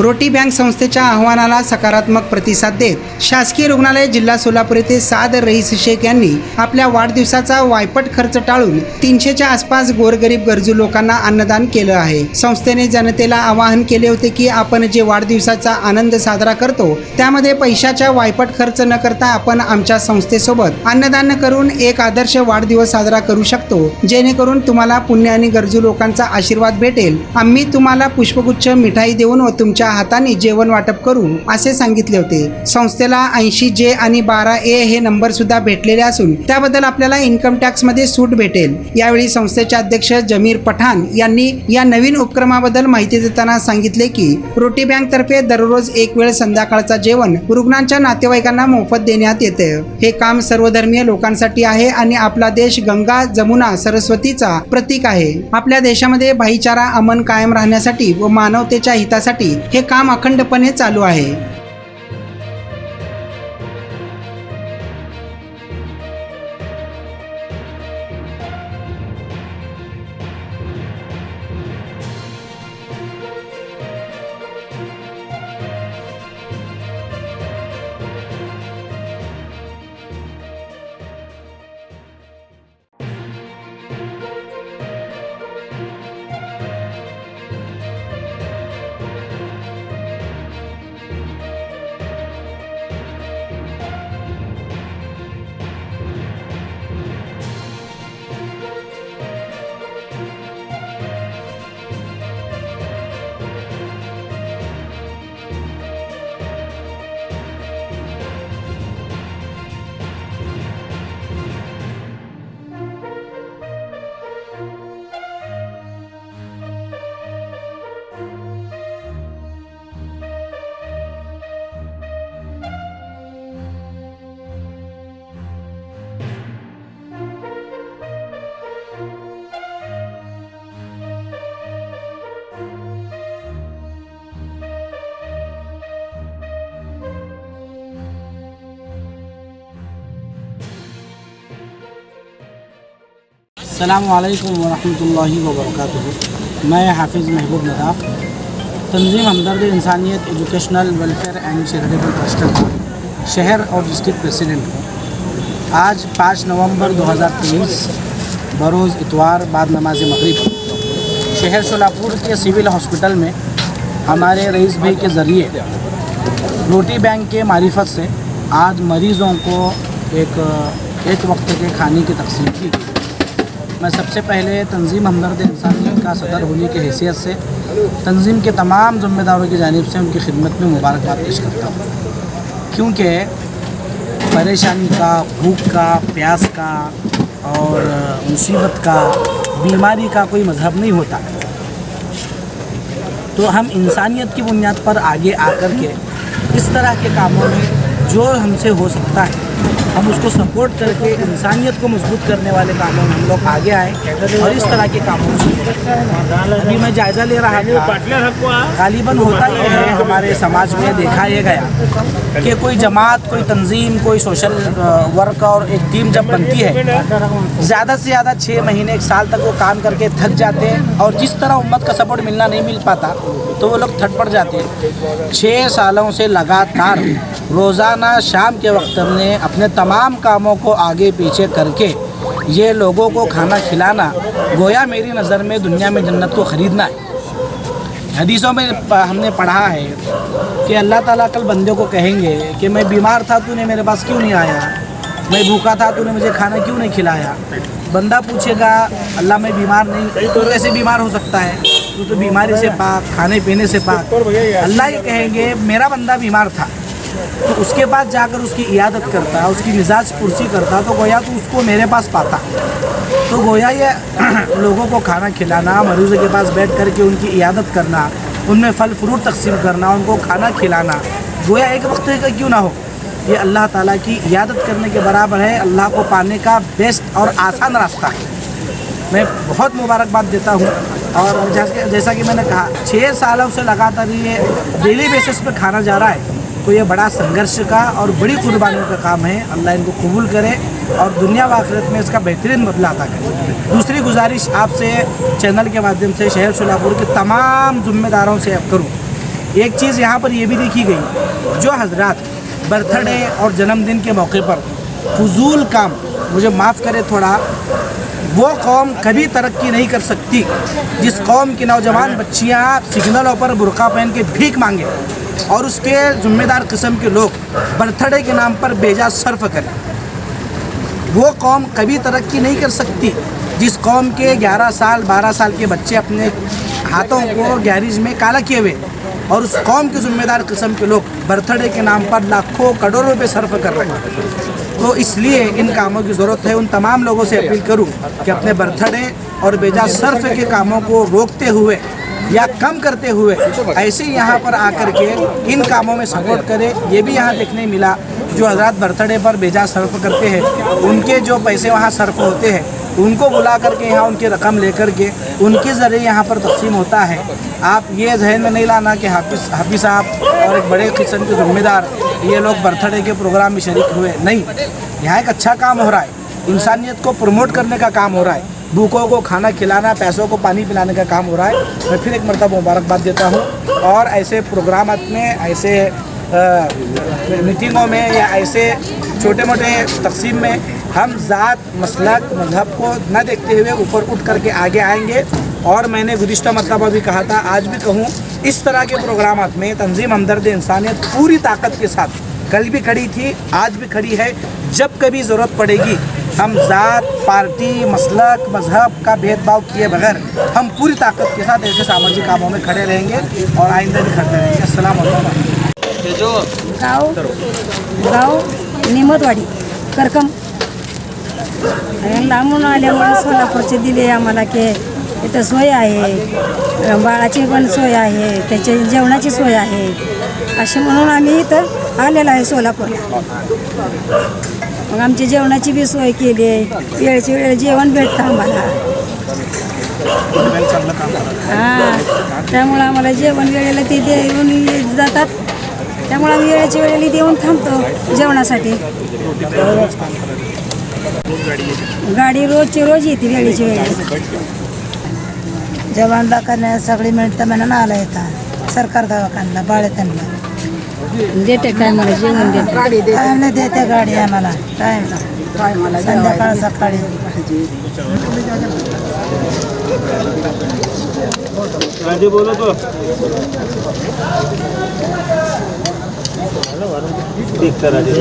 रोटी bank संस्थेच्या आव्हानाला सकारात्मक प्रतिसाद देत शासकीय रुग्णालय जिल्हा सोलापूर येथे साद रईस शेख यांनी आपल्या वाढदिवसाचा वायपट खर्च टाळून 300च्या आसपास गोरगरीब गरजू लोकांना अन्नदान केलं आहे। संस्थेने जनतेला आवाहन केले होते की आपण जे वाढदिवसाचा आनंद साजरा करतो त्यामध्ये पैशाचा वायपट खर्च न करता आपण आमच्या संस्थेसोबत अन्नदान करून एक आदर्श वाढदिवस साजरा करू शकतो, जेणेकरून तुम्हाला पुण्य आणि गरजू लोकांचा आशीर्वाद भेटेल। आम्ही तुम्हाला पुष्पगुच्छ, मिठाई देऊन व तुमच्या हाताने जेवण वाटप करू असे सांगितले होते। संस्थेला 80J आणि 12A हे नंबर सुद्धा भेटलेले असून त्याबद्दल आपल्याला इन्कम टॅक्स मध्ये सूट भेटेल। यावेळी संस्थेचे अध्यक्ष जमीर पठाण यांनी या नवीन उपक्रमाबद्दल माहिती देताना सांगितले की रोटी बँक तर्फे दररोज एक वेळ संध्याकाळचा जेवण रुग्णांच्या नातेवाईकांना मोफत देण्यात येते। हे काम सर्वधर्मीय लोकांसाठी आहे आणि आपला देश गंगा, जमुना, सरस्वतीचा प्रतीक आहे। आपल्या देशामध्ये भाईचारा, अमन कायम राहण्यासाठी व मानवतेच्या हितासाठी हे काम अखंडपणे चालू आहे। अस्सलामुअलैकुम वरहमतुल्लाहि वबरकातुहू। मैं हाफिज़ महबूब नदाफ़ तंजीम हमदर्द इंसानियत educational welfare end charitable trust का शहर और डिस्ट्रिक्ट प्रेसिडेंट हूँ। आज 5 नवंबर 2023 बरोज़ इतवार बाद नमाज मगरिब शहर सोलापुर के सिविल हॉस्पिटल में हमारे रईस भाई के ज़रिए रोटी बैंक के मारिफत से आज मरीज़ों को एक वक्त के खाने की तकसीम की गई। मैं सबसे पहले तंजीम हमदर्द इंसानियत का सदर होने की हैसियत से तंजीम के तमाम ज़िम्मेदारों की जानिब से उनकी खिदमत में मुबारकबाद पेश करता हूँ, क्योंकि परेशानी का, भूख का, प्यास का और मुसीबत का, बीमारी का कोई मज़हब नहीं होता। तो हम इंसानियत की बुनियाद पर आगे आकर के इस तरह के कामों में जो हमसे हो सकता है हम उसको सपोर्ट करके इंसानियत को मजबूत करने वाले कामों में हम लोग आगे आए और इस तरह के कामों में अभी मैं जायज़ा ले रहा था। गालिबन होता ये है हमारे समाज में, देखा ये गया कि कोई जमात, कोई तंजीम, कोई सोशल वर्क और एक टीम जब बनती है ज़्यादा से ज़्यादा 6 महीने 1 साल तक वो काम करके थक जाते हैं और जिस तरह उम्मत का सपोर्ट नहीं मिल पाता तो वो लोग थट पड़ जाते हैं। 6 सालों से लगातार रोज़ाना शाम के वक्त हमने अपने तमाम कामों को आगे पीछे करके ये लोगों को खाना खिलाना गोया मेरी नज़र में दुनिया में जन्नत को ख़रीदना है। हदीसों में हमने पढ़ा है कि अल्लाह ताला कल बंदे को कहेंगे कि मैं बीमार था, तूने मेरे पास क्यों नहीं आया, मैं भूखा था, तूने मुझे खाना क्यों नहीं खिलाया। बंदा पूछेगा अल्लाह मैं बीमार नहीं, तो कैसे बीमार हो सकता है, तू तो बीमारी से पाक, खाने पीने से पाक। अल्लाह ये कहेंगे मेरा बंदा बीमार था, तो उसके पास जाकर उसकी इयादत करता, उसकी मिजाज पुरसी करता, तो गोया तो उसको मेरे पास पाता। तो गोया ये लोगों को खाना खिलाना, मरीज़ों के पास बैठ कर के उनकी इयादत करना, उनमें फल फ्रूट तकसीम करना, उनको खाना खिलाना, गोया एक वक्त का क्यों ना हो, ये अल्लाह ताला की इयादत करने के बराबर है। अल्लाह को पाने का बेस्ट और आसान रास्ता है। मैं बहुत मुबारकबाद देता हूँ। और जैसा कि मैंने कहा 6 सालों से लगातार ये डेली बेसिस पे खाना जा रहा है, तो ये बड़ा संघर्ष का और बड़ी कुर्बानियों का काम है। अल्लाह इनको कबूल करे और दुनिया व आखिरत में इसका बेहतरीन बदला अता करे। दूसरी गुजारिश आपसे चैनल के माध्यम से शहर सोलापुर के तमाम ज़िम्मेदारों से करूँ एक चीज़ यहाँ पर ये भी देखी गई, जो हजरात बर्थडे और जन्मदिन के मौके पर फजूल काम, मुझे माफ़ करे थोड़ा, वो कौम कभी तरक्की नहीं कर सकती जिस कौम की नौजवान बच्चियाँ सिग्नलों पर बुर्का पहन के भीख मांगे और उसके ज़िम्मेदार किस्म के लोग बर्थडे के नाम पर बेजा सर्फ करें। वो कौम कभी तरक्की नहीं कर सकती जिस कौम के 11 साल 12 साल के बच्चे अपने हाथों को गैरेज में काला किए हुए और उस कौम के ज़िम्मेदार किस्म के लोग बर्थडे के नाम पर लाखों करोड़ों रुपए सर्फ कर रहे हैं। तो इसलिए इन कामों की ज़रूरत है। उन तमाम लोगों से अपील करूं कि अपने बर्थडे और बेजा सर्फ के कामों को रोकते हुए या कम करते हुए ऐसे ही यहाँ पर आकर के इन कामों में सपोर्ट करें। ये भी यहाँ देखने मिला, जो हज़रात बर्थडे पर बेजा सर्फ करते हैं उनके जो पैसे वहाँ सर्फ होते हैं उनको बुला करके यहाँ उनकी रकम लेकर के उनके ज़रिए यहाँ पर तकसीम होता है। आप ये जहन में नहीं लाना कि हाफिज़ साहब और एक बड़े किस्म के ज़िम्मेदार ये लोग बर्थडे के प्रोग्राम में शरीक हुए, नहीं। यहाँ एक अच्छा काम हो रहा है, इंसानियत को प्रमोट करने का काम हो रहा है, भूखों को खाना खिलाना, पैसों को पानी पिलाने का काम हो रहा है। मैं फिर एक मरतबा मुबारकबाद देता हूँ। और ऐसे प्रोग्राम में, ऐसे मीटिंगों में या ऐसे छोटे मोटे तकसीम में हम ज़ात मसलक मज़हब को न देखते हुए ऊपर उठ करके आगे आएंगे। और मैंने गुज़िश्ता मरतबा भी कहा था, आज भी कहूँ, इस तरह के प्रोग्राम में तंजीम हमदर्द इंसानियत पूरी ताकत के साथ कल भी खड़ी थी, आज भी खड़ी है। जब कभी ज़रूरत पड़ेगी हम ज़ात, पार्टी, मसलक, मज़हब का भेदभाव किए बगैर हम पूरी ताकत के साथ ऐसे सामाजिक कामों में खड़े रहेंगे और आइंदा भी खड़े रहेंगे। अस्सलाम वालेकुम। गाव निमतवाडी करकम लांबून आल्यामुळे सोलापूरचे दिले आम्हाला की इथं सोय आहे, बाळाची पण सोय आहे, त्याच्या जेवणाची सोय आहे, असे म्हणून आम्ही इथं आलेलो आहे सोलापूरला। मग आमची जेवणाची बी सोय केली आहे, वेळची वेळ जेवण भेटतं आम्हाला। हां, त्यामुळे आम्हाला जेवण वेळेला ते देऊन जातात, त्यामुळे आम्ही वेळेच्या वेळेला देऊन थांबतो जेवणासाठी। गाडी रोजची रोज येते वेळेची वेळेला। जेवण दाखवण्या सगळी मिळतं म्हणून आला येतात सरकार दवाखान्याला बाळेतांना देते, टायमाला जेवण देते, टायमला देते गाडी आम्हाला, टायमला संध्याकाळ सकाळी। बोलो तो देखता राजे